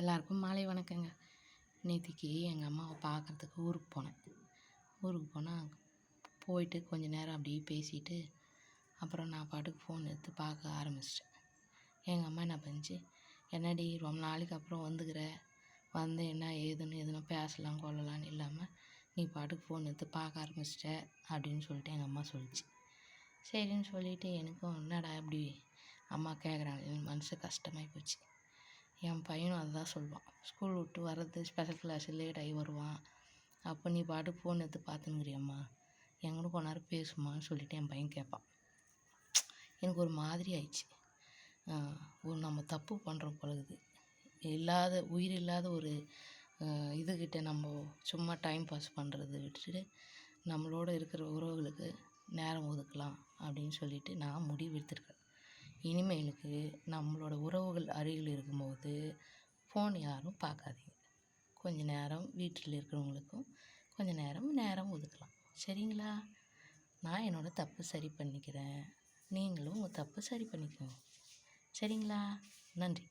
எல்லாருக்கும் மாலை வணக்கங்க. நேத்திக்கு எங்கள் அம்மாவை பார்க்குறதுக்கு ஊருக்கு போனேன். ஊருக்கு போனால் போயிட்டு கொஞ்சம் நேரம் அப்படியே பேசிட்டு அப்புறம் நான் பாட்டுக்கு ஃபோன் எடுத்து பார்க்க ஆரம்பிச்சிட்டேன். எங்கள் அம்மா என்ன பண்ணுச்சு, என்னடி ரொம்ப நாளைக்கு அப்புறம் வந்து என்ன ஏதுன்னு எதுனா பேசலாம் கொள்ளலான்னு இல்லாமல் நீ பாட்டுக்கு ஃபோன் எடுத்து பார்க்க ஆரம்பிச்சிட்ட அப்படின்னு சொல்லிட்டு எங்கள் அம்மா சொல்லிச்சு. சரின்னு சொல்லிவிட்டு எனக்கும் என்னடா இப்படி அம்மா கேட்குறாங்க, எனக்கு மனசு கஷ்டமாகி போச்சு. என் பையனும் அதுதான் சொல்லுவான், ஸ்கூல் விட்டு வர்றது ஸ்பெஷல் கிளாஸ் லேட் ஆகி வருவான், அப்போ நீ பாட்டு ஃபோன் எடுத்து பார்த்துன்னுக்குறியம்மா, என் கூட கொஞ்ச நேரம் பேசுமான்னு சொல்லிவிட்டு என் பையன் கேட்பான். எனக்கு ஒரு மாதிரி ஆயிடுச்சு. நம்ம தப்பு பண்ணுறோம் பழகுது, உயிர் இல்லாத ஒரு இதுக்கிட்ட நம்ம சும்மா டைம் பாஸ் பண்ணுறது விட்டுட்டு நம்மளோட இருக்கிற உறவுகளுக்கு நேரம் ஒதுக்கலாம் அப்படின்னு சொல்லிட்டு நான் முடிவு எடுத்திருக்கேன். இனிமேலுக்கு நம்மளோட உறவுகள் அருகில் இருக்கும்போது ஃபோன் யாரும் பார்க்காதீங்க. கொஞ்ச நேரம் வீட்டில் இருக்கிறவங்களுக்கும் கொஞ்சம் நேரம் ஒதுக்கலாம். சரிங்களா? நான் என்னோடய தப்பு சரி பண்ணிக்கிறேன், நீங்களும் உங்கள் தப்பு சரி பண்ணிக்கோங்க. சரிங்களா? நன்றி.